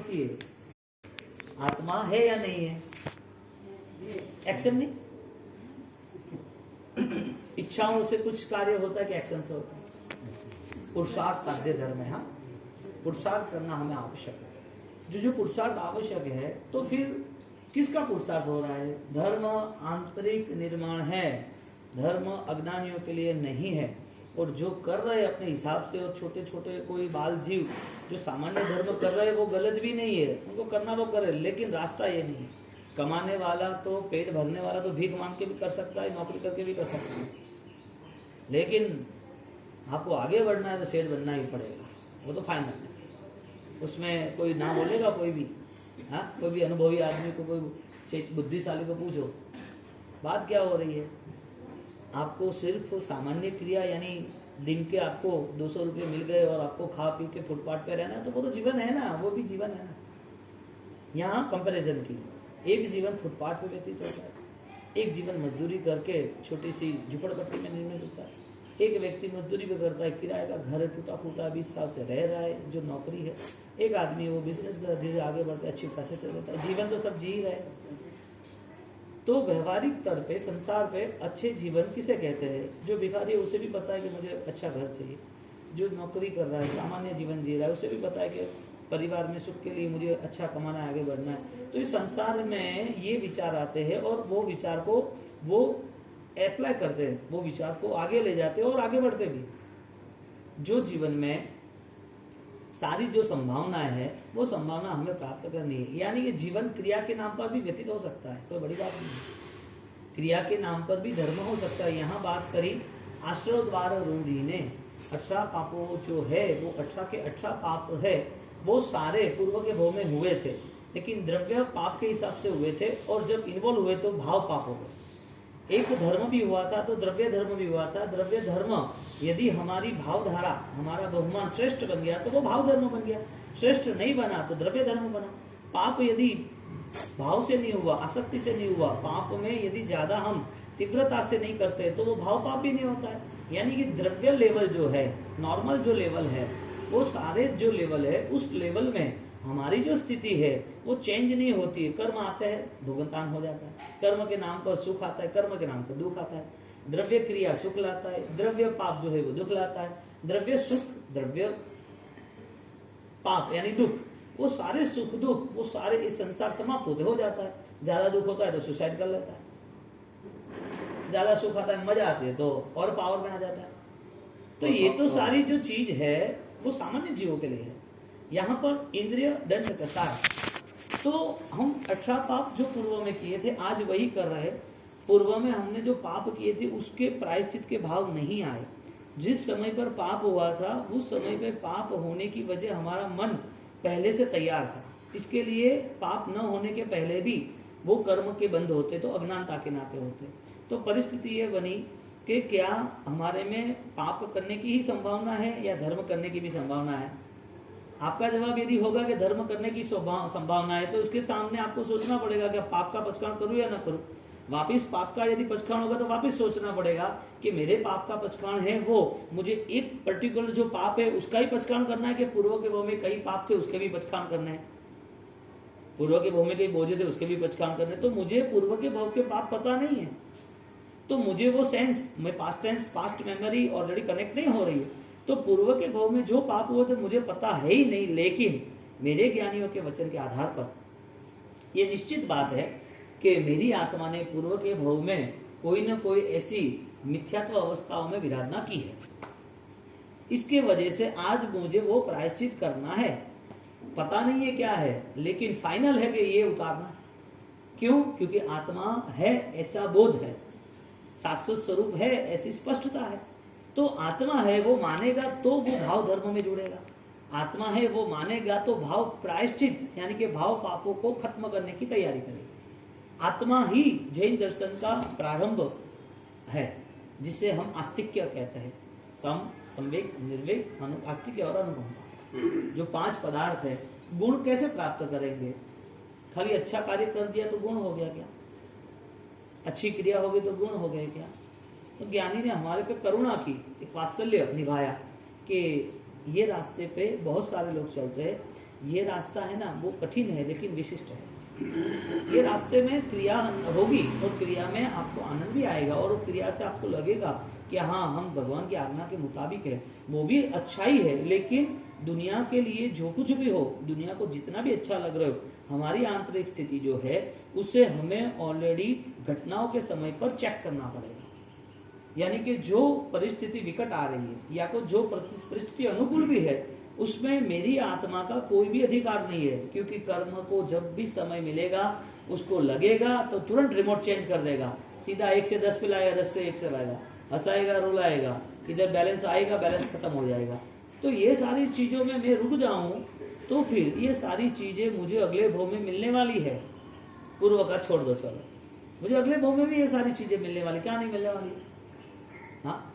होती है? आत्मा है या नहीं है? एक्शन नहीं। इच्छाओं से कुछ कार्य होता है कि एक्शन से होता है? पुरुषार्थ साध्य धर्म है। हाँ, पुरुषार्थ करना हमें आवश्यक है। जो पुरुषार्थ आवश्यक है, तो फिर किसका पुरुषार्थ हो रहा है? धर्म आंतरिक निर्माण है, धर्म अज्ञानियों के लिए नहीं है। और जो कर रहे अपने हिसाब से, और छोटे छोटे कोई बाल जीव जो सामान्य धर्म कर रहे हैं, वो गलत भी नहीं है, उनको करना वो करे, लेकिन रास्ता ये नहीं है। कमाने वाला तो, पेट भरने वाला तो भीख मांग के भी कर सकता है, नौकरी करके भी कर सकता है, लेकिन आपको आगे बढ़ना है तो सेठ बनना ही पड़ेगा, वो तो फाइनल है। उसमें कोई ना बोलेगा कोई भी। हाँ, कोई भी अनुभवी आदमी को, कोई बुद्धिशाली को पूछो, बात क्या हो रही है? आपको सिर्फ सामान्य क्रिया, यानी दिन के आपको 200 रुपये मिल गए और आपको खा पी के फुटपाथ पे रहना है, तो वो तो जीवन है ना, वो भी जीवन है ना। यहाँ कंपैरिजन की, एक जीवन फुटपाथ पे व्यतीत होता है, एक जीवन मजदूरी करके छोटी सी झुपड़पट्टी में निर्मित होता है, एक व्यक्ति मजदूरी भी करता है, किराए का घर है, टूटा फूटा 20 साल से रह रहा है, जो नौकरी है, एक आदमी वो बिजनेस धीरे धीरे आगे बढ़ता है, अच्छी खासी चल रहा है। जीवन तो सब जी रहे हैं। तो व्यवहारिक तौर पे, संसार पे अच्छे जीवन किसे कहते हैं? जो भिखारी है उसे भी पता है कि मुझे अच्छा घर चाहिए, जो नौकरी कर रहा है, सामान्य जीवन जी रहा है, उसे भी पता है कि परिवार में सुख के लिए मुझे अच्छा कमाना है, आगे बढ़ना है। तो इस संसार में ये विचार आते हैं और वो विचार को वो अप्लाई करते हैं, वो विचार को आगे ले जाते हैं और आगे बढ़ते भी। जो जीवन में सारी जो संभावनाएं है, वो संभावना हमें प्राप्त करनी है। यानी कि जीवन क्रिया के नाम पर भी व्यतीत हो सकता है, कोई बड़ी बात नहीं है। क्रिया के नाम पर भी धर्म हो सकता है। यहाँ बात करी आश्रय द्वार रूढ़ी ने, 18 पापों जो है वो 18 के 18 पाप है, वो सारे पूर्व के भव में हुए थे, लेकिन द्रव्य पाप के हिसाब से हुए थे, और जब इन्वॉल्व हुए तो भाव पाप हो गए। एक धर्म भी हुआ था तो द्रव्य धर्म भी हुआ था। द्रव्य धर्म यदि हमारी भावधारा, हमारा बहुमान श्रेष्ठ बन गया तो वो भाव धर्म बन गया, श्रेष्ठ नहीं बना तो द्रव्य धर्म बना। पाप यदि भाव से नहीं हुआ, आसक्ति से नहीं हुआ, पाप में यदि ज्यादा हम तीव्रता से नहीं करते तो वो भाव पाप भी नहीं होता है। यानी कि द्रव्य लेवल जो है, नॉर्मल जो लेवल है, वो सारे जो लेवल है, उस लेवल में हमारी जो स्थिति है वो चेंज नहीं होती है। कर्म आते हैं, भुगतान हो जाता है, कर्म के नाम पर सुख आता है, कर्म के नाम पर दुख आता है। द्रव्य क्रिया सुख लाता है, द्रव्य पाप जो है वो दुख लाता है। द्रव्य सुख, द्रव्य पाप यानी दुख, वो सारे सुख दुख, वो सारे इस संसार समाप्त होते हो जाता है। ज्यादा दुख होता है तो सुसाइड कर लेता है, ज्यादा सुख आता है, मजा आती है तो और पावर में आ जाता है। तो ये तो सारी जो चीज है वो सामान्य जीवों के लिए है। यहाँ पर इंद्रिय दंड कसार, तो हम 18 पाप जो पूर्व में किए थे आज वही कर रहे हैं। पूर्व में हमने जो पाप किए थे उसके प्रायश्चित के भाव नहीं आए। जिस समय पर पाप हुआ था उस समय पे पाप होने की वजह हमारा मन पहले से तैयार था। इसके लिए पाप न होने के पहले भी वो कर्म के बंध होते तो अज्ञानता के नाते होते। तो परिस्थिति ये बनी कि क्या हमारे में पाप करने की ही संभावना है या धर्म करने की भी संभावना है? आपका जवाब यदि होगा कि धर्म करने की संभावना है तो उसके सामने आपको सोचना पड़ेगा कि पाप का पचकान करूं या ना करूं। वापिस पाप का यदि पचकान होगा तो वापिस सोचना पड़ेगा कि मेरे पाप का पचकान है वो मुझे एक पर्टिकुलर जो पाप है उसका ही पचकान करना है कि पूर्व के भव में कई पाप थे उसके भी पचकान करने हैं, पूर्व के भव में कई बोझे थे उसके भी पचकान करने। तो मुझे पूर्व के भव के पाप पता नहीं है, तो मुझे वो सेंस, मैं past tense, past memory already connect नहीं हो रही है। तो पूर्व के भव में जो पाप हुए थे मुझे पता है ही नहीं, लेकिन मेरे ज्ञानियों के वचन के आधार पर यह निश्चित बात है कि मेरी आत्मा ने पूर्व के भव में कोई न कोई ऐसी मिथ्यात्व अवस्थाओं में विराधना की है। इसके वजह से आज मुझे वो प्रायश्चित करना है। पता नहीं है क्या है, लेकिन फाइनल है कि ये उतारना। क्यों? क्योंकि आत्मा है ऐसा बोध है, शाश्वत स्वरूप है ऐसी स्पष्टता है। तो आत्मा है वो मानेगा तो वो भाव धर्म में जुड़ेगा, आत्मा है वो मानेगा तो भाव प्रायश्चित यानी कि भाव पापों को खत्म करने की तैयारी करेगी। आत्मा ही जैन दर्शन का प्रारंभ है, जिसे हम आस्तिक्य कहते हैं। सम, संवेग, निर्वेग, आस्तिक्य और अनुभव, जो 5 पदार्थ है। गुण कैसे प्राप्त करेंगे? खाली अच्छा कार्य कर दिया तो गुण हो गया क्या? अच्छी क्रिया हो गई तो गुण हो गए क्या? तो ज्ञानी ने हमारे पे करुणा की, एक वात्सल्य निभाया कि ये रास्ते पे बहुत सारे लोग चलते हैं, ये रास्ता है ना वो कठिन है लेकिन विशिष्ट है। ये रास्ते में क्रिया होगी और क्रिया में आपको आनंद भी आएगा और क्रिया से आपको लगेगा कि हाँ हम भगवान की आज्ञा के मुताबिक है, वो भी अच्छा ही है। लेकिन दुनिया के लिए जो कुछ भी हो, दुनिया को जितना भी अच्छा लग रहा हो, हमारी आंतरिक स्थिति जो है उसे हमें ऑलरेडी घटनाओं के समय पर चेक करना पड़ेगा। यानी कि जो परिस्थिति विकट आ रही है या तो जो परिस्थिति अनुकूल भी है उसमें मेरी आत्मा का कोई भी अधिकार नहीं है, क्योंकि कर्म को जब भी समय मिलेगा उसको लगेगा तो तुरंत रिमोट चेंज कर देगा, सीधा 1 से 10 पे लाएगा, 10 से 1 से लाएगा, हंसाएगा रुलाएगा, इधर बैलेंस आएगा, बैलेंस खत्म हो जाएगा। तो ये सारी चीजों में मैं रुक जाऊं तो फिर ये सारी चीजें मुझे अगले भव में मिलने वाली है। पूर्व का छोड़ दो, चलो मुझे अगले भव में भी ये सारी चीजें मिलने वाली, क्या नहीं मिलने वाली? हाँ,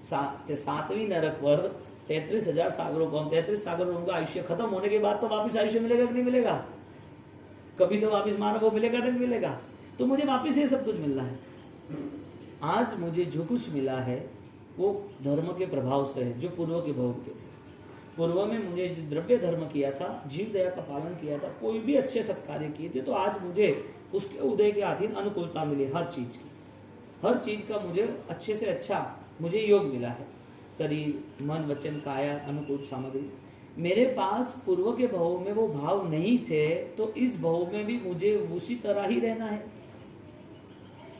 7वीं नरक पर 33,000 सागरों को, 33 सागरों का आयुष्य खत्म होने के बाद तो वापिस आयुष्य मिलेगा कि नहीं मिलेगा? कभी तो वापिस मानव मिलेगा नहीं मिलेगा? तो मुझे वापिस ये सब कुछ मिलना है। आज मुझे जो कुछ मिला है वो धर्म के प्रभाव से है, जो पूर्व के भोग के थे। पूर्व में मुझे द्रव्य धर्म किया था, जीव दया का पालन किया था, कोई भी अच्छे सत्कार्य किए थे, तो आज मुझे उसके उदय के अधीन अनुकूलता मिली। हर चीज की, हर चीज का मुझे अच्छे से अच्छा मुझे योग मिला है। शरीर, मन, वचन, काया, अनुकूल सामग्री। मेरे पास पूर्व के भव में वो भाव नहीं थे, तो इस भव में भी मुझे उसी तरह ही रहना है।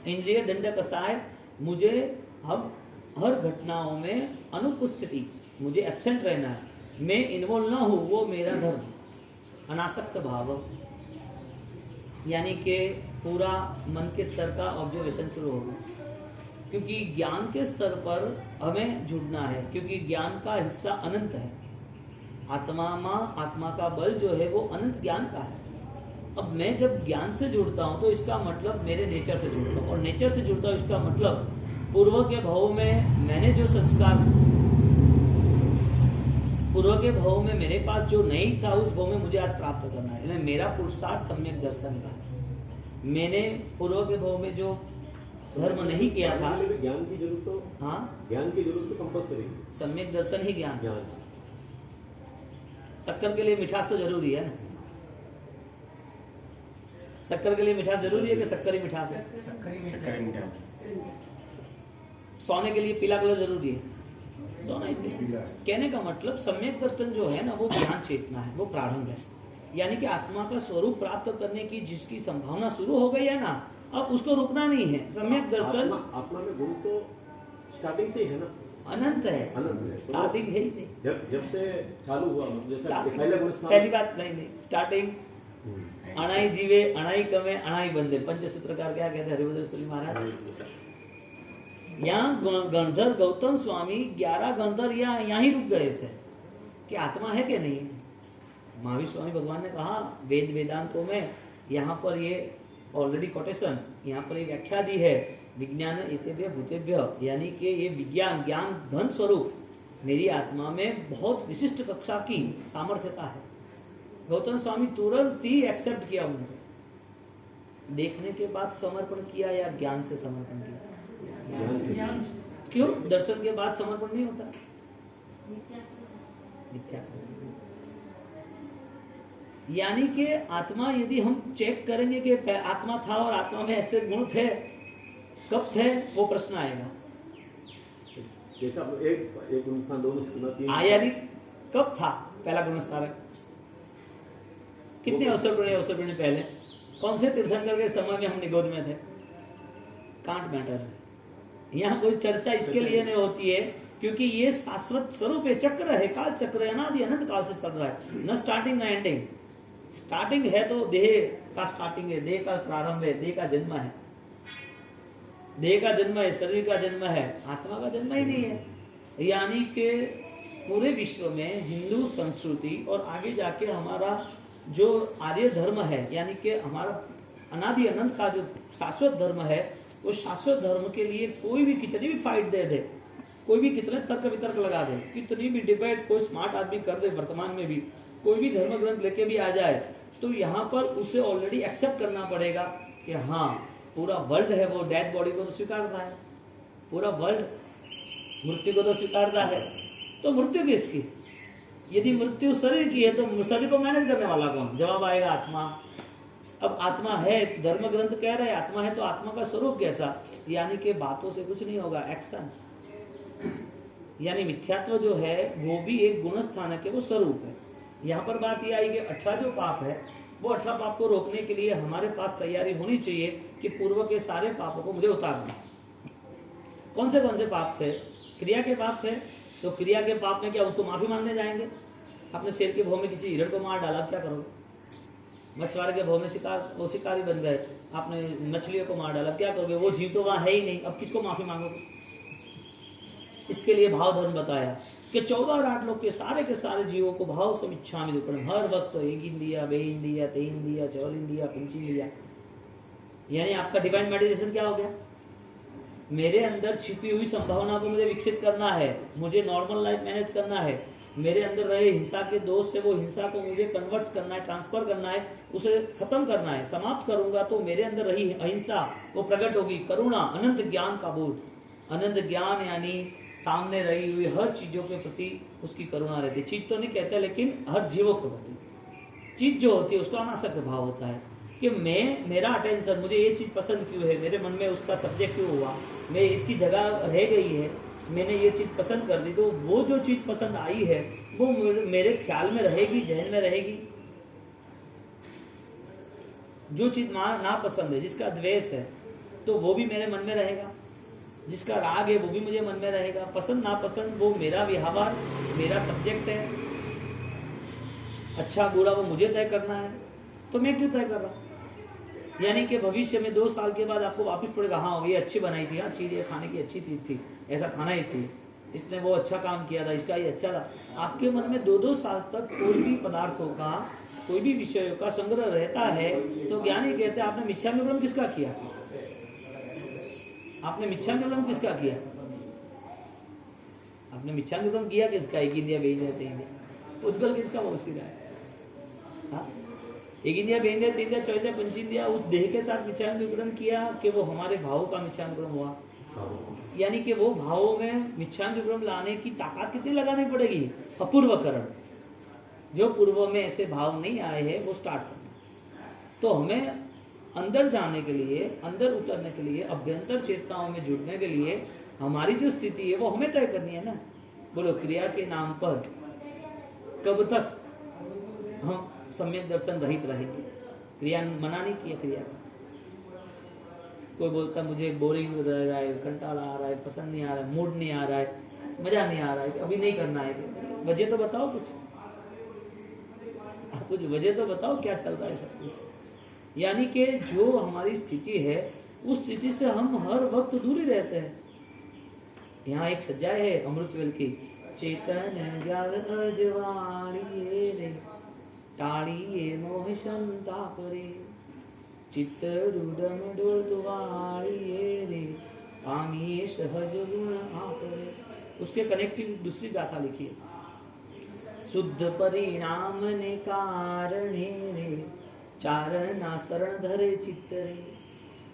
इंद्रिय दंड कसाय, मुझे अब हर घटनाओं में अनुपस्थिति, मुझे एब्सेंट रहना है, मैं इन्वॉल्व ना हूं, वो मेरा धर्म। अनासक्त भाव, यानी कि पूरा मन के स्तर का ऑब्जर्वेशन शुरू होगा, क्योंकि ज्ञान के स्तर पर हमें जुड़ना है, क्योंकि ज्ञान का हिस्सा अनंत है। आत्मा का बल जो है वो अनंत ज्ञान का है। अब मैं जब ज्ञान से जुड़ता हूं तो इसका मतलब मेरे नेचर से जुड़ता हूं, और नेचर से जुड़ता हूं इसका मतलब पूर्व के भव में मैंने जो संस्कार, पूर्व के भव में मेरे पास जो नहीं था उस भव में मुझे आज प्राप्त करना है। मेरा पुरुषार्थ सम्यक दर्शन का है। मैंने पूर्व के भव में जो धर्म नहीं किया था, ज्ञान की जरूरत तो, हाँ ज्ञान की जरूरत तो कंपल्सरी है। सम्यक दर्शन ही ज्ञान। शक्कर के लिए मिठास तो जरूरी है ना? शक्कर के लिए मिठास जरूरी है कि शक्कर ही मिठास है? शक्कर ही मिठास है। सोने के लिए पीला कलर जरूरी है? सोना ही पीला। कहने का मतलब सम्यक दर्शन जो है ना वो ज्ञान चेतना है, वो प्रारंभ है। यानी कि आत्मा का स्वरूप प्राप्त करने की जिसकी संभावना शुरू हो गई है ना, अब उसको रुकना नहीं है। सम्यक दर्शन, आत्मा में गुण तो स्टार्टिंग से ही है ना, अनंत है, अनंत है, स्टार्टिंग है ही नहीं। जब से चालू हुआ, जैसे पहली बात नहीं, स्टार्टिंग अणाई जीवे, अणाई कमे, अणाई बंदे, पंचसूत्रकार क्या कहते हैं हरिभद्र सूरी महाराज। यहाँ गणधर गौतम स्वामी 11 गणधर यहाँ ही रुक गए थे कि आत्मा है कि नहीं। महावीर स्वामी भगवान ने कहा वेद वेदांतों में, यहाँ पर ये ऑलरेडी कोटेशन, यहाँ पर एक व्याख्या दी है, विज्ञान इतेभ्य भूतेभ्य, यानी कि ये विज्ञान ज्ञान घन स्वरूप मेरी आत्मा में बहुत विशिष्ट कक्षा की सामर्थ्यता है। गौतम स्वामी तुरंत ही एक्सेप्ट किया उन्होंने। देखने के बाद समर्पण किया या ज्ञान से समर्पण किया? क्यों? दर्शन के बाद समर्पण नहीं होता? मिथ्या। यानी कि आत्मा, यदि हम चेक करेंगे कि आत्मा था और आत्मा में ऐसे गुण थे, कब थे, वो प्रश्न आएगा। जैसा एक गुणस्थान, दो गुणस्थान, आया नहीं, कब था पहला गुणस्थान? कितने अवसर पहले? कौन से तीर्थंकर के समय में हम निगोद में थे? Can't matter. यहाँ कोई चर्चा इसके लिए नहीं होती है क्योंकि ये शाश्वत स्वरूप है, चक्र है, काल चक्र है, अनादि अनंत काल से चल रहा है, न स्टार्टिंग न एंडिंग। स्टार्टिंग है तो देह का स्टार्टिंग है, देह का प्रारंभ है, देह का जन्म है, देह का जन्म है, शरीर का जन्म है, आत्मा का जन्म ही नहीं है। यानी कि पूरे विश्व में हिंदू संस्कृति और आगे जाके हमारा जो आर्य धर्म है, यानी कि हमारा अनादि अनंत का जो शाश्वत धर्म है, वो शाश्वत धर्म के लिए कोई भी कितनी भी फाइट दे दे, कोई भी कितने तर्क वितर्क लगा दे, कितनी भी डिबेट कोई स्मार्ट आदमी कर दे, वर्तमान में भी कोई भी धर्म ग्रंथ लेके भी आ जाए, तो यहाँ पर उसे ऑलरेडी एक्सेप्ट करना पड़ेगा कि हाँ पूरा वर्ल्ड है वो डेड बॉडी को तो स्वीकारता है, पूरा वर्ल्ड मृत्यु को तो स्वीकारता है, तो मृत्यु किसकी? यदि मृत्यु शरीर की है तो शरीर को मैनेज करने वाला कौन? जवाब आएगा आत्मा। अब आत्मा है, धर्म ग्रंथ कह रहे हैं आत्मा है, तो आत्मा का स्वरूप कैसा? यानी कि बातों से कुछ नहीं होगा, एक्शन। यानी मिथ्यात्व जो है वो भी एक गुण स्थानक है, वो स्वरूप है। यहाँ पर बात यह आई कि 18 जो पाप है वो 18 पाप को रोकने के लिए हमारे पास तैयारी होनी चाहिए कि पूर्व के सारे पापों को मुझे उतारना। कौन से पाप थे? क्रिया के पाप थे। तो क्रिया के पाप में क्या उसको माफी मांगने जाएंगे? आपने शेर के भौं में किसी हिरण को मार डाला, क्या करोगे? मछुआरे के भौं में शिकारी बन गए, आपने मछलियों को मार डाला, क्या करोगे? वो जीव तो वहां है ही नहीं, अब किसको माफी मांगोगे? इसके लिए भाव धर्म बताया कि 14 और 8 लोग के सारे जीवों को भाव समीक्षामि दुक्कड़म, हर वक्त एक इंद्रिया, बे इंद्रिया, ते इंद्रिया, चौल इंद्रिया, पंच इंद्रिया। यानी आपका डिवाइन मेडिटेशन क्या हो गया? मेरे अंदर छिपी हुई संभावना को मुझे विकसित करना है, मुझे नॉर्मल लाइफ मैनेज करना है, मेरे अंदर रहे हिंसा के दोष है वो हिंसा को मुझे कन्वर्ट करना है, ट्रांसफर करना है, उसे खत्म करना है। समाप्त करूंगा तो मेरे अंदर रही अहिंसा वो प्रकट होगी। करुणा, अनंत ज्ञान का बोध। अनंत ज्ञान यानी सामने रही हुई हर चीजों के प्रति उसकी करुणा रहती है। चीज तो नहीं कहते, लेकिन हर जीवों के प्रति चीज जो होती है उसका अनासक्त भाव होता है कि मेरा अटेंशन, मुझे ये चीज पसंद क्यों है, मेरे मन में उसका सब्जेक्ट क्यों हुआ, मैं इसकी जगह रह गई है, मैंने ये चीज पसंद कर दी, तो वो जो चीज पसंद आई है वो मेरे ख्याल में रहेगी, जहन में रहेगी। जो चीज ना पसंद है, जिसका द्वेष है, तो वो भी मेरे मन में रहेगा। जिसका राग है वो भी मुझे मन में रहेगा। पसंद नापसंद वो मेरा व्यवहार, मेरा सब्जेक्ट है। अच्छा बुरा वो मुझे तय करना है, तो मैं क्यों तय कर रहा हूं? यानी कि भविष्य में 2 साल के बाद आपको वापस पड़ेगा, हाँ ये अच्छी बनाई थी, हाँ चीज ये खाने की अच्छी चीज थी, ऐसा खाना ही चाहिए, इसने वो अच्छा काम किया था, इसका ये अच्छा था। आपके मन में 2-2 साल तक कोई भी पदार्थों का, कोई भी विषयों का संग्रह रहता है, तो ज्ञानी कहते हैं आपने मिथ्यानुक्रम किसका किया? आपने मिथ्यानुक्रम किसका किया? आपने मिथ्यानुक्रम किया किसका? एक इंद्रिया, बे इंद्रिया, ते इंद्रिया। उद्गल किसका? वो उसी का है। एक इंद्रिया, बे इंद्रिया, ते इंद्रिया, चौदह पंच इंद्रिया, उस देह के साथ मिथ्यानुक्रम किया कि वो हमारे भावों का मिथ्यानुक्रम हुआ। यानी कि वो भावों में मिथ्यानुक्रम लाने की ताकत कितनी लगानी पड़ेगी? अपूर्वकरण। जो पूर्व में ऐसे भाव नहीं आए हैं वो स्टार्ट करना। तो हमें अंदर जाने के लिए, अंदर उतरने के लिए, अभ्यंतर चेतनाओं में जुड़ने के लिए हमारी जो स्थिति है वो हमें तय करनी है ना। बोलो, क्रिया के नाम पर कब तक हम सम्यक दर्शन रहित रहेंगे? क्रिया मना नहीं किया क्रिया। कोई बोलता मुझे बोरिंग रह रहा है, कंटाला आ रहा है, पसंद नहीं आ रहा है, मूड नहीं आ रहा है, मजा नहीं आ रहा है, अभी नहीं करना है। वजह तो बताओ, कुछ वजह तो बताओ, क्या चल रहा है सब कुछ। यानी कि जो हमारी स्थिति है उस स्थिति से हम हर वक्त दूरी रहते हैं। यहाँ एक सज्जा है अमृतवेल की, चेतन ज्ञान अजवाड़िए रे, टाड़िए मोह संताप रे, चित्त रुदम डोल दुआड़िए रे, पामिए सहज गुण आप रे। उसके कनेक्टिव दूसरी गाथा लिखिए, शुद्ध परिणाम ने कारणे रे, चारणा शरण धरे चित्त रे।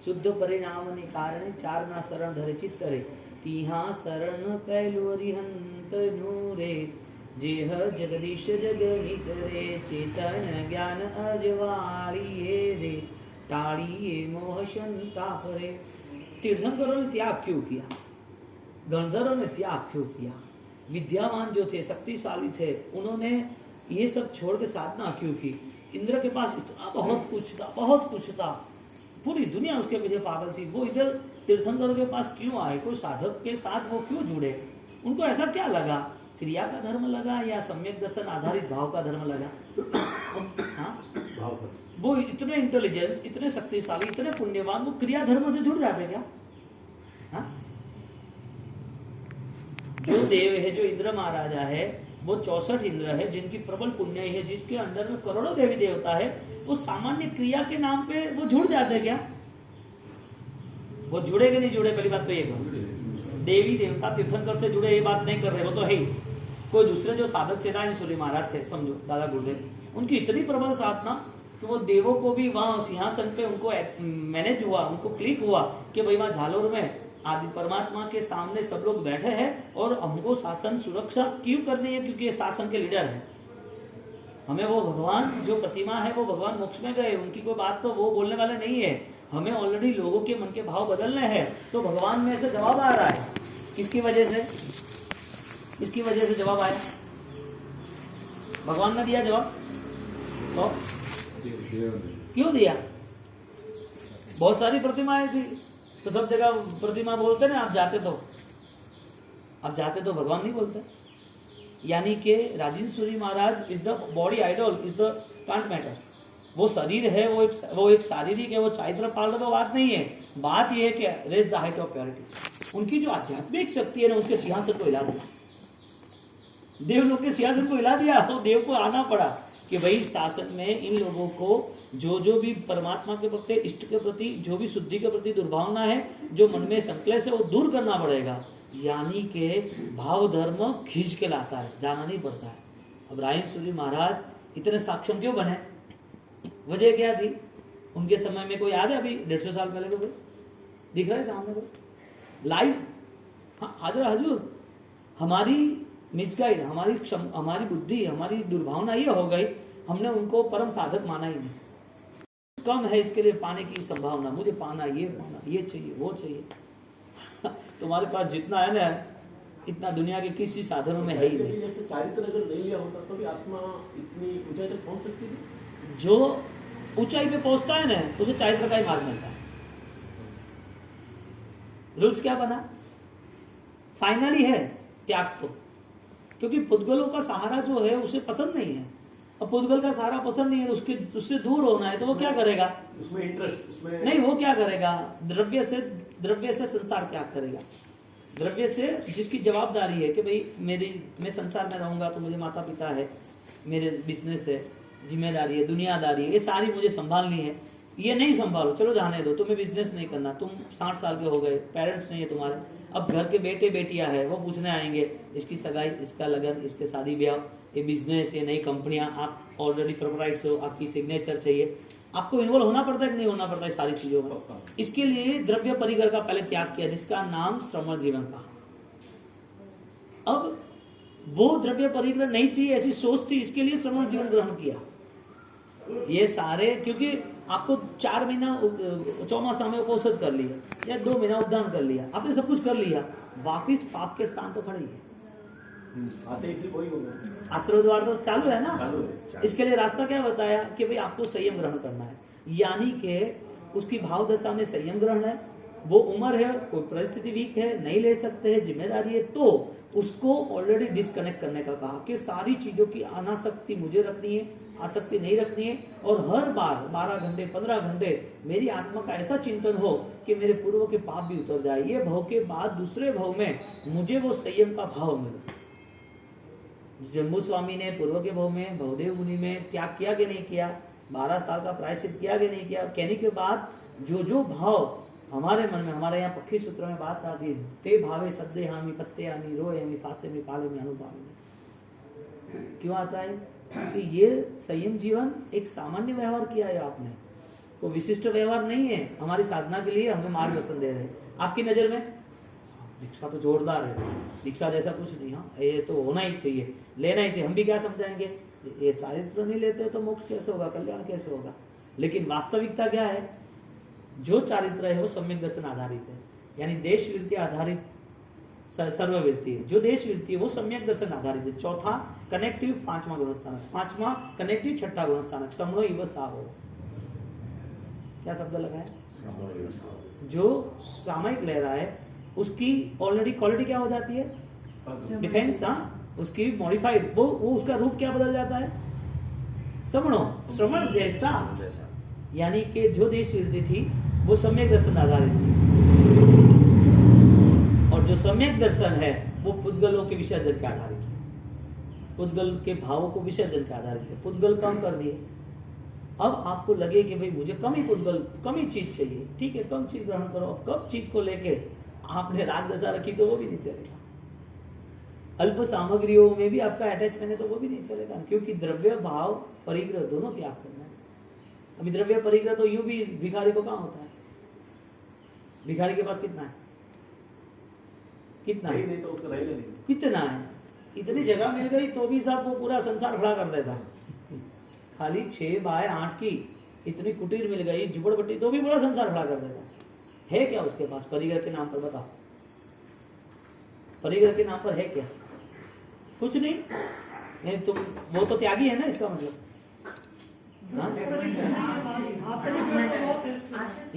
शुद्ध परिणाम ने कारणे चारणा शरण धरे चित्त रे, तिहा शरण पैलु अरिहंत नूरे, जेह जगदीश जगमित रे, चेतन ज्ञान अजवाड़िए रे, टाड़िए मोह संताप रे। तीर्थंकरों ने त्याग क्यों किया? गंधर्वों ने त्याग क्यों किया? विद्यावान जो थे, शक्तिशाली थे, उन्होंने ये सब छोड़ के साधना क्यों की? इंद्र के पास इतना बहुत कुछ था, पूरी दुनिया उसके पीछे पागल थी। वो इधर तीर्थंकरों के पास क्यों आए? कोई साधक के साथ वो क्यों जुड़े? उनको ऐसा क्या लगा? क्रिया का धर्म लगा या सम्यक दर्शन आधारित भाव का धर्म लगा? हाँ, वो इतने इंटेलिजेंस, इतने शक्तिशाली, इतने पुण्यवान, वो क्रिया धर्म से जुड़ जाते क्या? हाँ? जो देव है, जो इंद्र महाराजा है, वो 64 इंद्र है जिनकी प्रबल पुण्य है, जिसके अंदर में करोड़ों देवी देवता है, वो सामान्य क्रिया के नाम पे वो जुड़ जाते क्या? वो जुड़े कि नहीं जुड़े? पहली बात तो ये कहो, देवी देवता तीर्थंकर से जुड़े ये बात नहीं कर रहे, वो तो है ही। कोई दूसरे जो साधक चिरायन महाराज थे, समझो दादा गुरुदेव, उनकी इतनी प्रबल साधना कि वो देवों को भी वहां सिंहासन पे उनको मैनेज हुआ, उनको क्लिक हुआ कि भाई वहां झालोर में आदि परमात्मा के सामने सब लोग बैठे हैं और हमको शासन सुरक्षा क्यों करनी है? क्योंकि ये शासन के लीडर है। हमें वो भगवान जो प्रतिमा है वो भगवान मोक्ष में गए, उनकी कोई बात तो वो बोलने वाले नहीं है। हमें ऑलरेडी लोगों के मन के भाव बदलने हैं। तो भगवान में से जवाब आ रहा है। किसकी वजह से? किसकी वजह से जवाब आया? भगवान ने दिया जवाब। तो क्यों दिया? बहुत सारी प्रतिमाएं थी, तो सब जगह प्रतिमा बोलते ना। आप जाते तो भगवान नहीं बोलते। यानी कि Rajendra Suri Maharaj is the body idol, is the can't matter. वो शरीर है, वो एक शारीरिक है, वो चारित्र पालन तो बात नहीं है। बात यह है कि raise the height of purity. उनकी जो आध्यात्मिक शक्ति है ना, उसके सिंहासन को हिला दिया। देवलोक के सिंहासन को हिला दिया। तो देव को आना पड़ा कि भाई शासन में इन लोगों को जो भी परमात्मा के प्रति, इष्ट के प्रति, जो भी शुद्धि के प्रति दुर्भावना है, जो मन में संकलेश है, वो दूर करना पड़ेगा। यानी कि भाव धर्म खींच के लाता है, जाना नहीं पड़ता है। अब राजेंद्र सूरी महाराज इतने सक्षम क्यों बने? वजह क्या थी? उनके समय में कोई याद है? अभी 150 साल पहले तो कोई दिख रहा है सामने कोई लाइव? हाँ, हाजिर हजूर। हमारी मिसगाइड, हमारी बुद्धि, हमारी दुर्भावना ये हो गई, हमने उनको परम साधक माना ही नहीं। कम है इसके लिए पाने की संभावना, मुझे पाना, ये चाहिए, वो चाहिए। तुम्हारे पास जितना है ना, इतना दुनिया के किसी साधनों में है ही नहीं। जैसे चारित्र अगर नहीं लिया होता तो भी आत्मा इतनी ऊंचाई तक पहुंच सकती थी। जो ऊंचाई पे पहुंचता है ना, उसे चारित्र का ही मार्ग मिलता है। रूल्स क्या बना? फाइनली है त्याग तो, क्योंकि पुद्गलों का सहारा जो है उसे पसंद नहीं है। अब पुद्गल का सहारा पसंद नहीं है, उससे दूर होना है, तो वो क्या करेगा? उसमें इंटरेस्ट उसमें नहीं, वो क्या करेगा? द्रव्य से संसार त्याग करेगा। द्रव्य से जिसकी जवाबदारी है कि भाई मैं संसार में रहूंगा तो मुझे माता पिता है, मेरे बिजनेस है, जिम्मेदारी है, दुनियादारी है, ये सारी मुझे संभालनी है। ये नहीं संभालो, चलो जाने दो, तुम्हें बिजनेस नहीं करना, तुम 60 साल के हो गए, पेरेंट्स नहीं है तुम्हारे, अब घर के बेटे बेटियां है, वो पूछने आएंगे इसकी सगाई, इसका लगन, इसके शादी ब्याह, ये बिजनेस, ये नई कंपनियां, आप ऑलरेडी प्रोप्राइटर्स हो, आपकी सिग्नेचर चाहिए। आपको इन्वॉल्व होना पड़ता है कि नहीं होना पड़ता है सारी चीजों में? इसके लिए द्रव्य परिकर का पहले त्याग किया, जिसका नाम श्रमण जीवन का। अब वो द्रव्य परिग्रह नहीं चाहिए, ऐसी सोच थी, इसके लिए श्रमण जीवन ग्रहण किया। ये सारे, क्योंकि आपको 4 महीना चौमासा में उपोषित कर लिया या 2 महीना उद्यान कर लिया, आपने सब कुछ कर लिया, वापिस पाप के स्थान तो खड़े ही है। आते ही वही हो गया। आश्रय द्वार तो चालू है ना। चालू है। इसके लिए रास्ता क्या बताया कि भाई आपको संयम ग्रहण करना है, यानी कि उसकी भाव दशा में संयम ग्रहण है। वो उम्र है, कोई परिस्थिति वीक है, नहीं ले सकते हैं, जिम्मेदारी है, तो उसको ऑलरेडी डिस्कनेक्ट करने का कहा कि सारी चीजों की अनासक्ति मुझे रखनी है, आसक्ति नहीं रखनी है। और हर बार 12 घंटे 15 घंटे मेरी आत्मा का ऐसा चिंतन हो कि मेरे पूर्व के पाप भी उतर जाए, ये भव के बाद दूसरे भव में मुझे वो संयम का भाव मिले। जम्बू स्वामी ने पूर्व के भव में, भवदेव मुनि में त्याग किया कि नहीं किया? 12 साल का प्रायश्चित किया कि नहीं किया? कहने के बाद जो भाव हमारे मन में, हमारे यहाँ पक्षी सूत्र में बात आती है, ते भावे सद्दे हामी पत्ते हामी रोए हमी फासे में पाले में अनुपाल में। क्यों आता है? कि ये संयम जीवन एक सामान्य व्यवहार किया है आपने, कोई विशिष्ट व्यवहार नहीं है। हमारी साधना के लिए हमें मार्गदर्शन दे रहे हैं। आपकी नजर में दीक्षा तो जोरदार है, दीक्षा जैसा कुछ नहीं, हाँ ये तो होना ही चाहिए, लेना ही चाहिए। हम भी क्या समझाएंगे, ये चारित्र नहीं लेते तो मोक्ष कैसे होगा, कल्याण कैसे होगा? लेकिन वास्तविकता क्या है? जो चारित्र है वो सम्यक दर्शन आधारित है, यानी देश वृत्ति आधारित सर्ववृत्ति है। जो देश वृत्ति है वो सम्यक दर्शन आधारित है। चौथा कनेक्टिव, 5वां गुणस्थानक, 5वां कनेक्टिव, 6ठा गुणस्थानक, समनो इव साहो। क्या शब्द लगा है? जो सामयिक ले रहा है उसकी ऑलरेडी क्वालिटी क्या हो जाती है? डिफेंस। हाँ, उसकी मॉडिफाइड, वो उसका रूप क्या बदल जाता है? समणो, श्रवण जैसा। यानी कि जो देश वृत्ति थी वो सम्यक दर्शन आधारित थी, और जो सम्यक दर्शन है वो पुद्गलों के विसर्जन के आधारित है, पुद्गल के भावों को विसर्जन के आधारित है। पुद्गल कम कर दिए। अब आपको लगे कि भाई मुझे कम ही पुद्गल, कम ही चीज चाहिए, ठीक है, कम चीज ग्रहण करो। अब कम चीज को लेके आपने राग दशा रखी तो वो भी नहीं चलेगा। अल्प सामग्रियों में भी आपका अटैचमेंट है तो वो भी नहीं चलेगा, क्योंकि द्रव्य भाव परिग्रह दोनों त्याग करना है। अभी द्रव्य परिग्रह तो यूं भी भिखारी को कहाँ होता है? भिखारी के पास कितना है? कितना नहीं है? नहीं तो उसका रहेगा नहीं। कितना है? इतनी जगह मिल गई तो भी साहब वो पूरा संसार खड़ा कर देता। खाली 6 बाय 8 की इतनी कुटीर मिल गई, झुपड़पट्टी, तो भी पूरा संसार खड़ा कर देता है क्या उसके पास? परिगर के नाम पर बताओ, परिगर के नाम पर है क्या? कुछ नहीं। नहीं तुम वो तो त्यागी है ना, इसका मतलब। हाँ?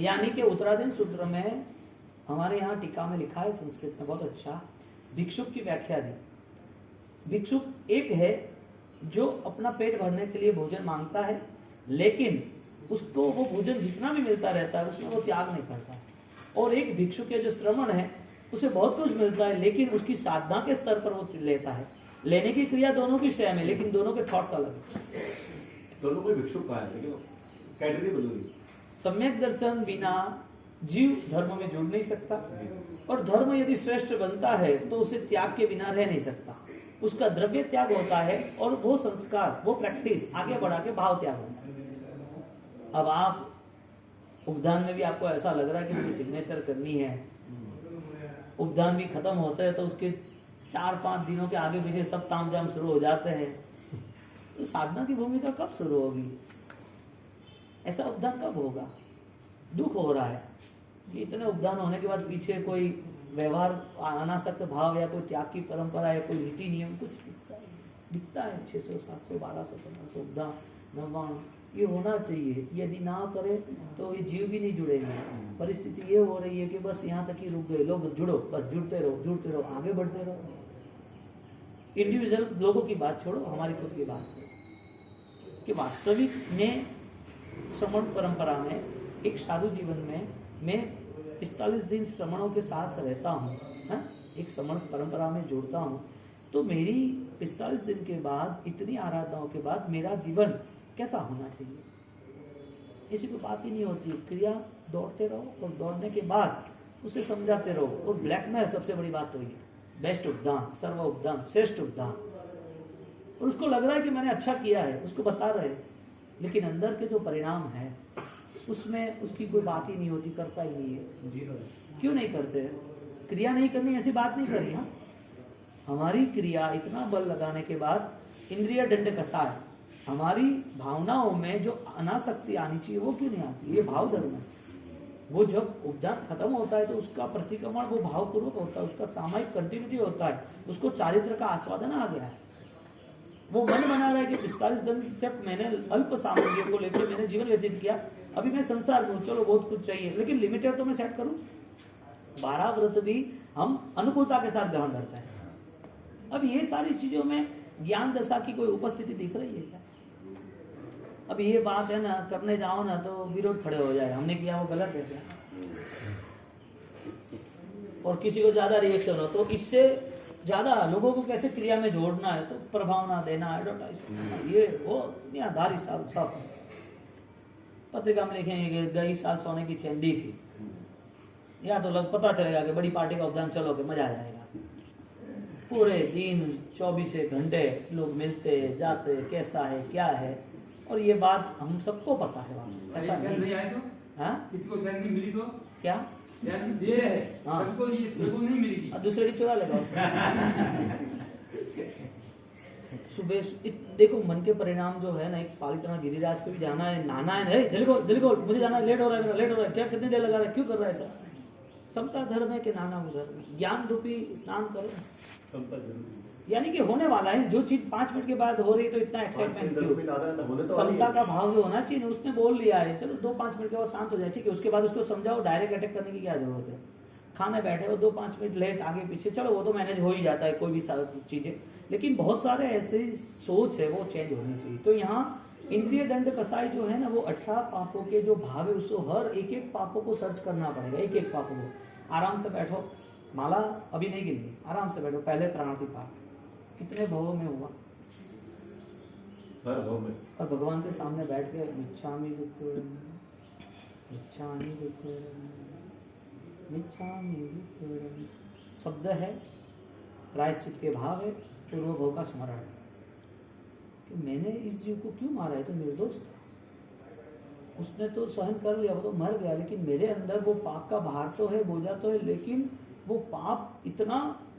यानी कि उत्तराधीन सूत्र में हमारे यहाँ टीका में लिखा है संस्कृत में बहुत अच्छा, भिक्षुक की व्याख्या दी। भिक्षुक एक है जो अपना पेट भरने के लिए भोजन मांगता है, लेकिन उसको वो भोजन जितना भी मिलता रहता है उसमें वो त्याग नहीं करता। और एक भिक्षुक है जो श्रमण है, उसे बहुत कुछ मिलता है लेकिन उसकी साधना के स्तर पर वो लेता है। लेने की क्रिया दोनों की सेम है लेकिन दोनों के थॉट्स अलग है। दोनों कोई भिक्षुक कहा है, लेकिन कैटेगरी बदलूगी। सम्यक दर्शन बिना जीव धर्म में जुड़ नहीं सकता, और धर्म यदि श्रेष्ठ बनता है तो उसे त्याग के बिना रह नहीं सकता। उसका द्रव्य त्याग होता है और वो संस्कार, वो प्रैक्टिस आगे बढ़ा के भाव त्याग होता है। अब आप उपदान में भी आपको ऐसा लग रहा है कि मुझे सिग्नेचर करनी है, उपदान भी खत्म होता है तो उसके 4-5 दिनों के आगे पीछे सब तामझाम शुरू हो जाते हैं, तो साधना की भूमिका कब शुरू होगी? ऐसा उपदान कब होगा? दुख हो रहा है कि इतने उपदान होने के बाद पीछे कोई व्यवहार, अनासक्त भाव या कोई त्याग की परंपरा या कोई नीति नियम कुछ दिखता है। 600, 700, 1200, 1500 उपदान, नवान, ये होना चाहिए। यदि ना करे तो ये जीव भी नहीं जुड़ेंगे। परिस्थिति ये हो रही है कि बस यहाँ तक ही रुक गए लोग। जुड़ो, बस जुड़ते रहो, आगे बढ़ते रहो। इंडिविजुअल लोगों की बात छोड़ो, हमारी खुद की बात करो कि वास्तविक में श्रमण परंपरा में, एक साधु जीवन में मैं 45 दिन श्रमणों के साथ रहता हूँ, एक श्रमण परंपरा में जोड़ता हूँ, तो मेरी 45 दिन के बाद, इतनी आराधनाओं के बाद मेरा जीवन कैसा होना चाहिए? ऐसी कोई बात ही नहीं होती। क्रिया दौड़ते रहो और दौड़ने के बाद उसे समझाते रहो। और ब्लैक में सबसे बड़ी बात तो ये बेस्ट उपदान, सर्व उपदान, श्रेष्ठ उपदान, और उसको लग रहा है कि मैंने अच्छा किया है, उसको बता रहे, लेकिन अंदर के जो परिणाम है उसमें उसकी कोई बात ही नहीं होती, करता ही नहीं है। क्यों नहीं करते? क्रिया नहीं करनी ऐसी बात नहीं करी। हाँ, हमारी क्रिया इतना बल लगाने के बाद इंद्रिय दंड कसा है, हमारी भावनाओं में जो अनासक्ति आनी चाहिए वो क्यों नहीं आती? ये भाव धर्म है। वो जब उपदान खत्म होता है तो उसका प्रतिक्रमण वो भावपूर्वक होता है, उसका सामायिक कंटिन्यूटी होता है, उसको चारित्र का आस्वादन आ गया है। वो मन बना रहा है कि 45 दिन तक मैंने अल्प सामग्री को लेकर मैंने जीवन व्यतीत किया, अभी मैं संसार में हूँ, चलो बहुत कुछ चाहिए, लेकिन लिमिटेड तो मैं सेट करूं। 12 व्रत भी हम अनुकूलता के साथ ग्रहण करते हैं। अब ये सारी चीजों में ज्ञान दशा की कोई उपस्थिति दिख रही है क्या? अब ये बात है ना, करने जाओ ना तो विरोध खड़े हो जाए, हमने किया वो गलत है क्या? और किसी को ज्यादा रिएक्शन हो तो इससे ज्यादा लोगों को कैसे क्रिया में जोड़ना है, तो प्रभावना देना, एडवर्टाइज करना, ये वो दुनियादारी सब पत्रिका में लिखेंगे गई साल सोने की चैन दी थी, या तो लोग पता चलेगा कि बड़ी पार्टी का उपदान, चलोगे मजा आ जाएगा। पूरे दिन 24 घंटे लोग मिलते जाते, कैसा है क्या है, और ये बात हम सबको पता है। ऐसा नहीं आए तो हाँ, किसी को सैलरी मिली तो क्या दे रहे हैं, हाँ। सबको नहीं मिलेगी, दूसरे की चुरा लगाओ। सुबह देखो मन के परिणाम जो है ना, एक पालितना गिरिराज को भी जाना है, नहाना है, जल्दी को मुझे जाना है, लेट हो रहा है, क्या कितनी देर लगा रहा है, क्यों कर रहा है ऐसा? समता धर्म है कि नाना उधर ज्ञान रूपी स्नान करो। समता जरूरी है। यानी कि होने वाला है, जो चीज 5 मिनट के बाद हो रही है तो इतना एक्साइटमेंट क्यों? समता का भाव जो होना चाहिए, उसने बोल लिया है, चलो 2-5 मिनट के बाद शांत हो जाए, ठीक है, उसके बाद उसको समझाओ, डायरेक्ट अटैक करने की क्या जरूरत है? खाने बैठे हो 2-5 मिनट लेट आगे पीछे, चलो वो तो मैनेज हो ही जाता है, कोई भी चीजें, लेकिन बहुत सारे ऐसे सोच है वो चेंज होनी चाहिए। तो यहाँ इंद्रिय दंड कसाई जो है ना, वो 18 पापों के जो भाव है उसको हर एक पापों को सर्च करना पड़ेगा, एक पापों को। आराम से बैठो, माला अभी नहीं गिननी, आराम से बैठो, पहले प्राणातिपात कितने भावों में हुआ, हर भाव में, और भगवान के सामने बैठ के मिच्छामि दुक्कडम, मिच्छामि दुक्कडम, मिच्छामि दुक्कडम शब्द है, प्रायश्चित के भाव है, पूर्व भव का स्मरण है कि मैंने इस जीव को क्यों मारा है, तो निर्दोष था, उसने तो सहन कर लिया, वो तो मर गया, लेकिन मेरे अंदर वो पाप का भार तो है, बोझा तो है, लेकिन वो पाप इतना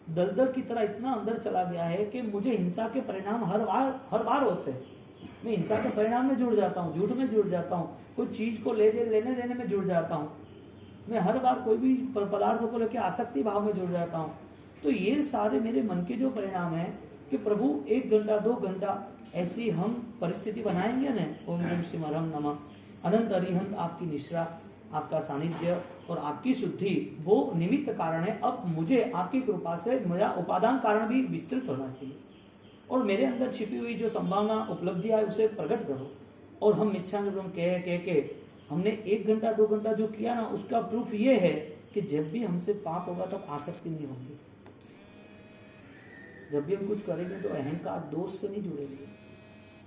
दलदल की तरह इतना अंदर चला गया है कि मुझे हिंसा के परिणाम हर बार होते हैं। मैं हिंसा के परिणाम में जुड़ जाता हूँ, झूठ में जुड़ जाता हूँ, कोई चीज को लेने देने में जुड़ जाता हूँ, मैं हर बार कोई भी पदार्थों को लेकर आसक्ति भाव में जुड़ जाता हूँ। तो ये सारे मेरे मन के जो परिणाम है कि प्रभु 1 घंटा 2 घंटा ऐसी हम परिस्थिति बनाएंगे न, ओम ह्रीं श्रीं हरम नमः, अनंत अरिहंत आपकी निश्रा, आपका सानिध्य और आपकी शुद्धि वो निमित्त कारण है। अब मुझे आपकी कृपा से मेरा उपादान कारण भी विस्तृत होना चाहिए और मेरे अंदर छिपी हुई जो संभावना उपलब्धियां है उसे प्रकट करो। और हम मिच्छामिद्रम कह के हमने 1 घंटा 2 घंटा जो किया ना, उसका प्रूफ ये है कि जब भी हमसे पाप होगा तब आसक्ति नहीं होगी। जब भी हम कुछ करेंगे तो अहंकार दोष से नहीं जुड़ेंगे,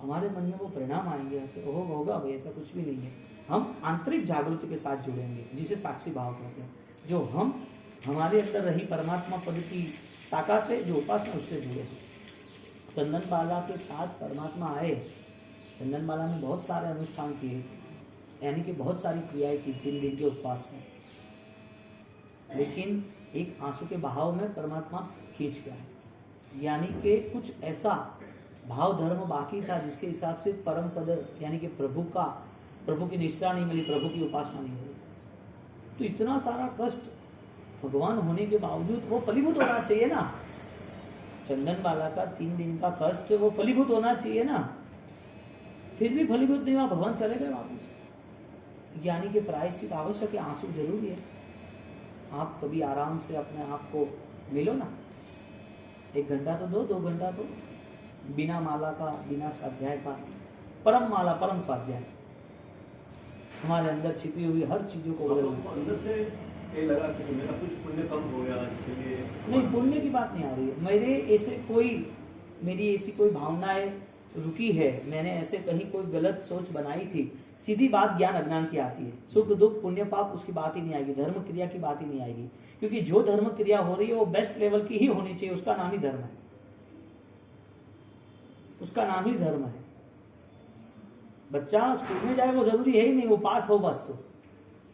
हमारे मन में वो परिणाम आएंगे, ऐसे होगा भाई, ऐसा कुछ भी नहीं है। हम आंतरिक जागृति के साथ जुड़ेंगे जिसे साक्षी भाव कहते हैं, जो हम हमारे अंदर रही परमात्मा पद की ताकत है जो उपासना उससे जुड़े। चंदन बाला के साथ परमात्मा आए, चंदन बाला ने बहुत सारे अनुष्ठान किए, यानी कि बहुत सारी क्रियाएं की 3 दिन के उपवास में, लेकिन एक आंसू के बहाव में परमात्मा खींच गया, यानी कि कुछ ऐसा भाव धर्म बाकी था जिसके हिसाब से परम पद यानी कि प्रभु की निष्ठा नहीं मिली, प्रभु की उपासना नहीं मिली। तो इतना सारा कष्ट भगवान होने के बावजूद वो फलीभूत होना चाहिए ना। चंदन बाला का 3 दिन का कष्ट वो फलीभूत होना चाहिए ना, फिर भी फलीभूत नहीं हुआ, भगवान चले गए वापस। यानी कि प्रायश्चित आवश्यक है, आंसू जरूरी है। आप कभी आराम से अपने आप को मिलो ना, 1 घंटा तो दो, 2 घंटा तो बिना माला का, बिना स्वाध्याय का, परम माला परम स्वाध्याय, हमारे अंदर छिपी हुई हर चीजों को अंदर से ये लगा कि मेरा कुछ पुण्य कम हो गया, इसलिए नहीं, पुण्य की बात नहीं आ रही है। मेरी ऐसी कोई भावनाएं रुकी है, मैंने ऐसे कहीं कोई गलत सोच बनाई थी। सीधी बात ज्ञान अज्ञान की आती है, सुख दुख पुण्य पाप उसकी बात ही नहीं आएगी, धर्म क्रिया की बात ही नहीं आएगी, क्योंकि जो धर्म क्रिया हो रही है वो बेस्ट लेवल की ही होनी चाहिए, उसका नाम ही धर्म है, उसका नाम ही धर्म है। बच्चा स्कूल में जाए वो जरूरी है ही नहीं, वो पास हो बस। तो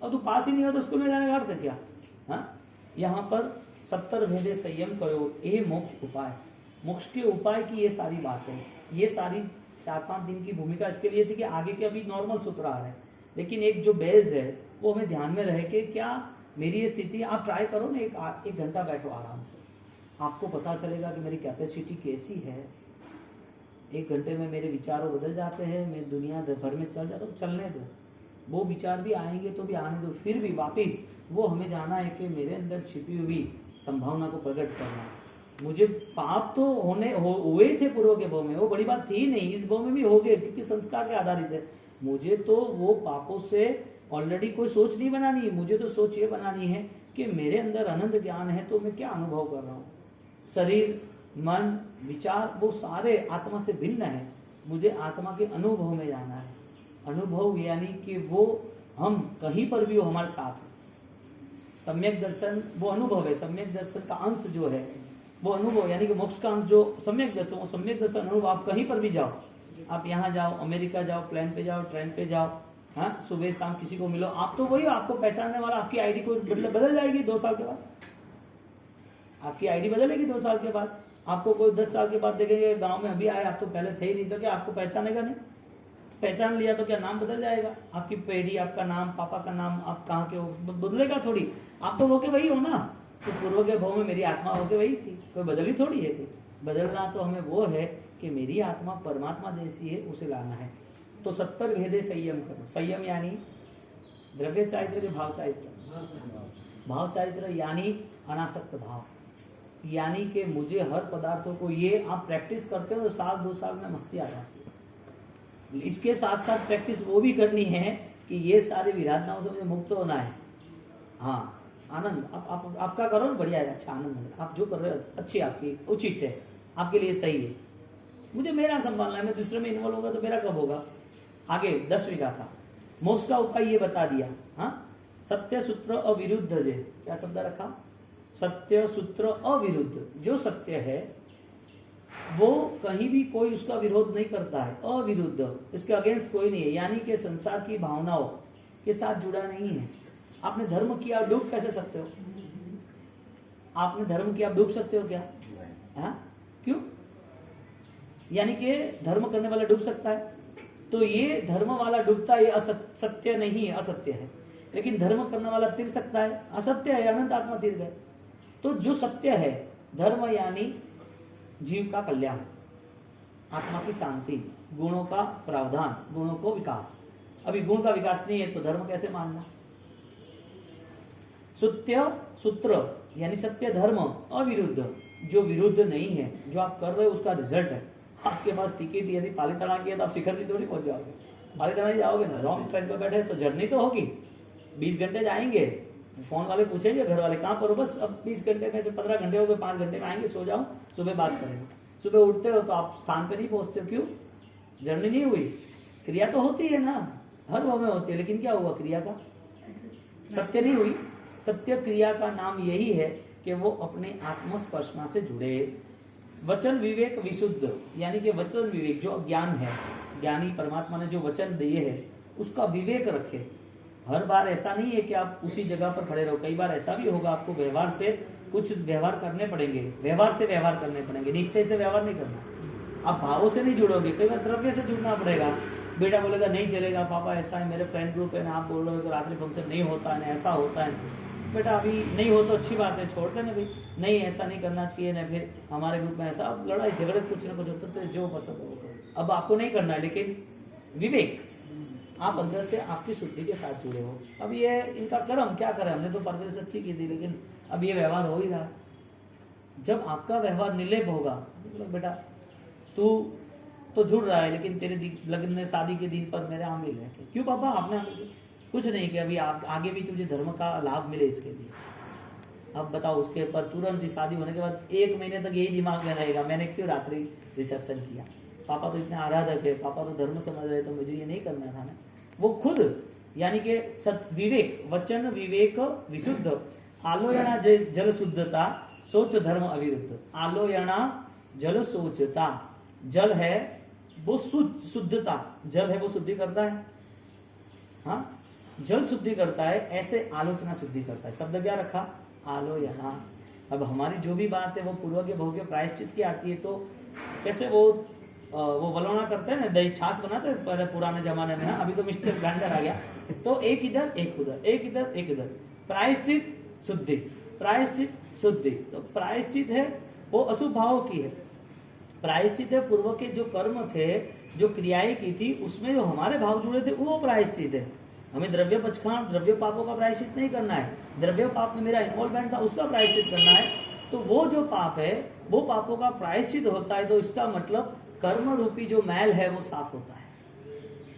अब तू पास ही नहीं हो तो स्कूल में जाने का अर्थ है क्या? हाँ, यहाँ पर 70 भेदे संयम करो, ये मोक्ष उपाय, मोक्ष के उपाय की ये सारी बातें, ये सारी 4-5 दिन की भूमिका इसके लिए थी कि आगे के अभी नॉर्मल सूत्र आ रहे हैं, लेकिन एक जो बेस है वो हमें ध्यान में रहे कि क्या मेरी ये स्थिति, आप ट्राई करो ना, एक घंटा बैठो आराम से, आपको पता चलेगा कि मेरी कैपेसिटी कैसी है। 1 घंटे में मेरे विचारों बदल जाते हैं, मैं दुनिया भर में चल जाता हूँ, चलने दो, वो विचार भी आएंगे तो भी आने दो, फिर भी वापिस वो हमें जाना है कि मेरे अंदर छिपी हुई संभावना को प्रकट करना। मुझे पाप तो हुए थे पूर्व के भाव में, वो बड़ी बात थी नहीं, इस भाव में भी हो गए क्योंकि संस्कार के आधारित है। मुझे तो वो पापों से ऑलरेडी कोई सोच नहीं बनानी, मुझे तो सोच ये बनानी है कि मेरे अंदर अनंत ज्ञान है तो मैं क्या अनुभव कर रहा हूँ। शरीर मन विचार वो सारे आत्मा से भिन्न है, मुझे आत्मा के अनुभव में जाना है। अनुभव यानी कि वो हम कहीं पर भी हो हमारे साथ। सम्यक दर्शन वो अनुभव है, सम्यक दर्शन का अंश जो है वो अनुभव, यानी कि मोक्ष का अंश जो सम्यक दर्शन, वो सम्यक दर्शन अनुभव। आप कहीं पर भी जाओ, आप यहाँ जाओ, अमेरिका जाओ, प्लेन पे जाओ, ट्रेन पे जाओ, हाँ, सुबह शाम किसी को मिलो, आप तो वही, आपको पहचानने वाला, आपकी आईडी को बदल जाएगी 2 साल के बाद, आपकी आईडी बदलेगी 2 साल के बाद। आपको कोई 10 साल के बाद देखेंगे, गांव में अभी आए, आप तो पहले थे ही नहीं, तो क्या आपको पहचानेगा नहीं? पहचान लिया तो क्या नाम बदल जाएगा? आपकी पीढ़ी, आपका नाम, पापा का नाम, आप कहाँ के हो, बदलेगा थोड़ी। आप तो हो के वही हो ना, तो पूर्व के भाव में मेरी आत्मा हो के वही थी, कोई बदली थोड़ी है। बदलना तो हमें वो है कि मेरी आत्मा परमात्मा जैसी है, उसे लाना है। तो 70 भेदे संयम करो। संयम यानी द्रव्य चारित्र के भाव चारित्र, भाव चारित्र यानी अनासक्त भाव, यानी कि मुझे हर पदार्थों को, ये आप प्रैक्टिस करते हो तो 1-2 साल में मस्ती आ जाती है। इसके साथ साथ प्रैक्टिस वो भी करनी है कि ये सारे विराधनाओं से मुझे मुक्त होना है। हाँ, आनंद आप आपका करो ना, बढ़िया है, अच्छा आनंद मिले, आप जो कर रहे हो अच्छी, आपकी उचित है, आपके लिए सही है। मुझे मेरा संभालना है, मैं दूसरे में इन्वॉल्व होगा तो मेरा कब होगा? आगे 10वीं का था, मोक्ष का उपाय ये बता दिया। हाँ, सत्य सूत्र अविरुद्ध, जे क्या शब्द रखा? सत्य सूत्र अविरुद्ध, जो सत्य है वो कहीं भी कोई उसका विरोध नहीं करता है, अविरुद्ध, इसके अगेंस्ट कोई नहीं है, यानी कि संसार की भावनाओं के साथ जुड़ा नहीं है। आपने धर्म किया, डूब कैसे सकते हो? आपने धर्म किया, आप डूब सकते हो क्या? हाँ, क्यों? यानी कि धर्म करने वाला डूब सकता है। तो ये धर्म वाला डूबता है, ये सत्य नहीं है, असत्य है। लेकिन धर्म करने वाला तिर सकता है, असत्य है, अनंत आत्मा तिर गए। तो जो सत्य है, धर्म यानी जीव का कल्याण, आत्मा की शांति, गुणों का प्रावधान, गुणों को विकास। अभी गुण का विकास नहीं है तो धर्म कैसे मानना? सत्य सूत्र यानी सत्य धर्म अविरुद्ध, जो विरुद्ध नहीं है, जो आप कर रहे हो उसका रिजल्ट है। आपके पास टिकट यदि पालीताना की है तो आप शिखर की थोड़ी पहुंच जाओगे, पालीताना ही जाओगे ना। लॉन्ग ट्रेन पे बैठे तो जर्नी तो होगी, 20 घंटे जाएंगे, फोन वाले पूछेंगे घर वाले कहाँ पर हो, बस अब 20 घंटे में से 15 घंटे हो गए, 5 घंटे में आएंगे, सो जाओ, सुबह बात करेंगे। सुबह उठते हो तो आप स्थान पे नहीं पहुंचते हो, क्यों? जर्नी नहीं हुई, क्रिया तो होती है ना, हर भाव में होती है, लेकिन क्या हुआ क्रिया का? सत्य नहीं हुई। सत्य क्रिया का नाम यही है कि वो अपने आत्मस्पर्शना से जुड़े। वचन विवेक विशुद्ध यानी कि वचन विवेक, जो ज्ञान है, ज्ञानी परमात्मा ने जो वचन दिए है उसका विवेक रखे। हर बार ऐसा नहीं है कि आप उसी जगह पर खड़े रहो, कई बार ऐसा भी होगा आपको व्यवहार से कुछ व्यवहार करने पड़ेंगे, व्यवहार से व्यवहार करने पड़ेंगे, निश्चय से व्यवहार नहीं करना। आप भावों से नहीं जुड़ोगे, कई बार द्रव्य से जुड़ना पड़ेगा। बेटा बोलेगा नहीं चलेगा पापा, ऐसा है, मेरे फ्रेंड ग्रुप है ना, आप बोल रहे हो कि रात्रि फंक्शन नहीं होता है ना, ऐसा होता है। बेटा अभी नहीं हो तो अच्छी बात है, छोड़ देना भाई, नहीं ऐसा नहीं करना चाहिए ना, फिर हमारे ग्रुप में ऐसा, अब लड़ाई झगड़े कुछ ना कुछ होता, तो जो पसंद हो। अब आपको नहीं करना है, लेकिन विवेक, आप अंदर से आपकी शुद्धि के साथ जुड़े हो। अब ये इनका कर्म क्या करें, हमने तो परवरिश अच्छी की थी, लेकिन अब ये व्यवहार हो ही रहा। जब आपका व्यवहार निर्लेप होगा, बेटा तू तो जुड़ रहा है, लेकिन तेरे लगन में शादी के दिन पर मेरे आमिल है। क्यों पापा आपने कुछ नहीं किया, अभी आप आगे भी तुझे धर्म का लाभ मिले इसके लिए। अब बताओ, उसके पर तुरंत ही शादी होने के बाद 1 महीने तक यही दिमाग में रहेगा, मैंने क्यों रात्रि रिसेप्शन किया, पापा तो इतने आराधक है, पापा तो धर्म समझ रहे, तो मुझे ये नहीं करना था ना। वो खुद यानी कि विवेक, वचन विवेक विशुद्ध, आलोयना जल शुद्धता, सोच धर्म अविरुद्ध। आलोयना जल सोचता, जल है वो शुद्धता, जल है वो शुद्धि करता है, हाँ जल शुद्धि करता है, ऐसे आलोचना शुद्धि करता है। शब्द क्या रखा? आलोयना। अब हमारी जो भी बात है वो पूर्वज्ञ भोग्य प्रायश्चित की आती है, तो कैसे वो वलोना करते हैं ना, दही छाछ बनाते हैं पहले पुराने जमाने में, अभी तो मिक्सचर ग्राइंडर आ गया, तो एक इधर एक उधर, एक इधर एक इधर, प्रायश्चित शुद्धि, प्रायश्चित शुद्धि। तो प्रायश्चित है वो अशुभ भावों की है, प्रायश्चित है पूर्व के जो कर्म थे, जो क्रियाएं की थी, उसमें जो हमारे भाव जुड़े थे वो प्रायश्चित है। हमें द्रव्य पक्षकांड, द्रव्य पापों का प्रायश्चित नहीं करना है, द्रव्य पाप में मेरा इन्वॉल्वमेंट था उसका प्रायश्चित करना है। तो वो जो पाप है वो पापों का प्रायश्चित होता है, तो इसका मतलब कर्म रूपी जो मैल है वो साफ होता है,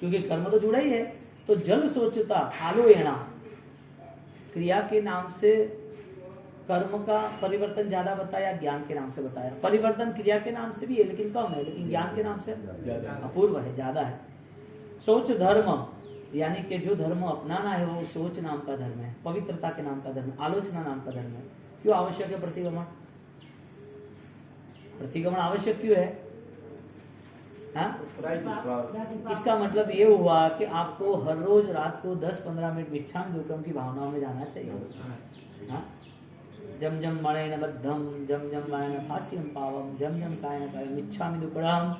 क्योंकि कर्म तो जुड़ा ही है। तो जल सोचता, आलोयना, क्रिया के नाम से कर्म का परिवर्तन ज्यादा बताया, ज्ञान के नाम से बताया। परिवर्तन क्रिया के नाम से भी है लेकिन कम है, लेकिन ज्ञान के नाम से अपूर्व है, ज्यादा है। सोच धर्म यानी कि जो धर्म अपनाना है वो सोच नाम का धर्म है, पवित्रता के नाम का धर्म, आलोचना नाम का धर्म है। क्यों आवश्यक है प्रतिगमन? प्रतिगमन आवश्यक क्यों है? इसका मतलब ये हुआ कि आपको हर रोज रात को 10-15 मिनट मिच्छामि दुक्कड़म की भावनाओं में जाना चाहिए। हाँ? जम जम मणेन बद्धम, जम जम मणेन फास्यम पावम, जम जम कायेन कायम मिच्छामि दुक्कड़म।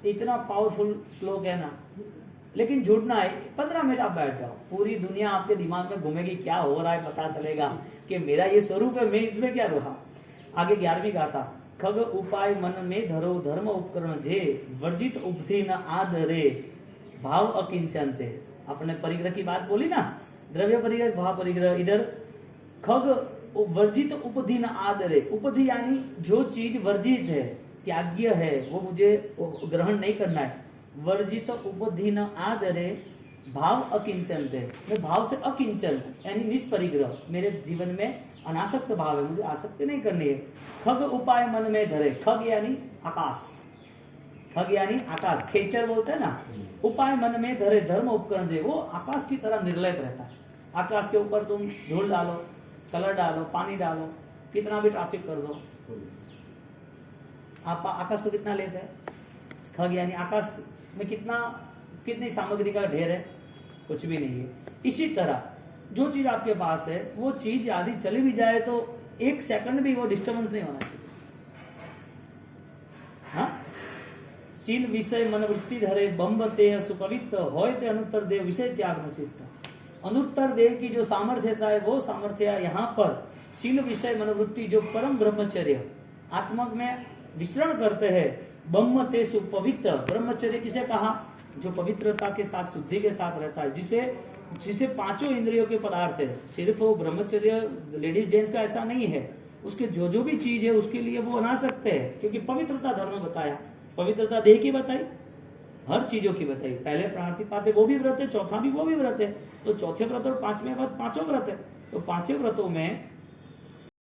इतना पावरफुल श्लोक है ना, लेकिन जुड़ना है। 15 मिनट आप बैठ जाओ, पूरी दुनिया आपके दिमाग में घूमेगी, क्या हो रहा है पता चलेगा कि मेरा ये स्वरूप है, मैं इसमें क्या रहा। आगे 11वीं गाथा, खग उपाय मन में धरो, धर्म उपकरण जे, वर्जित उपधि न आदरे, भाव अकिंचन थे। अपने परिग्रह की बात बोली ना, द्रव्य परिग्रह, भाव परिग्रह। इधर खग वर्जित उपधि न आदरे, उपधि यानी जो चीज वर्जित है, त्याग्य है, वो मुझे ग्रहण नहीं करना है। वर्जित उपधि न आदरे, भाव अकिंचन थे, मैं भाव से अकिंचन यानी निष्परिग्रह, मेरे जीवन में अनासक्त भाव है, मुझे आसक्ति नहीं करनी है। खग उपाय मन में धरे, खग यानी आकाश, खग यानी आकाश, खेचर बोलते हैं ना, उपाय मन में धरे, धर्म उपकरण जे, वो आकाश की तरह निर्लेप रहता है। आकाश के ऊपर तुम धूल डालो, कलर डालो, पानी डालो, कितना भी ट्रैफिक कर दो, आप आकाश को कितना लेप है? खग यानी आकाश में कितनी सामग्री का ढेर है? कुछ भी नहीं है। इसी तरह जो चीज आपके पास है वो चीज यदि चली भी जाए तो एक सेकंड भी वो डिस्टर्बेंस नहीं होना चाहिए। हाँ, शील विषय मनवृत्ति धरे बम्बते सुपवित्र होय ते अनुत्तर देव विषय त्याग न चित्त। अनुत्तर देव की जो सामर्थ्यता है वो सामर्थ्य यहाँ पर शील विषय मनोवृत्ति जो परम ब्रह्मचर्य आत्मा में विचरण करते हैं, ब्रह्मते सुपवित्र। ब्रह्मचर्य किसे कहा? जो पवित्रता के साथ शुद्धि के साथ रहता है, जिसे पांचों इंद्रियों के पदार्थ है। सिर्फ वो ब्रह्मचर्य लेडीज जेंट्स का ऐसा नहीं है, उसके जो भी चीज है उसके लिए वो बना सकते हैं, क्योंकि पवित्रता धर्म बताया, पवित्रता देह की बताई, हर चीजों की बताई। पहले प्राणातिपाते वो भी व्रत है, चौथा भी वो भी व्रत है, तो चौथे व्रत और पांचवें व्रत पांचों व्रत है। तो पांचों व्रतों में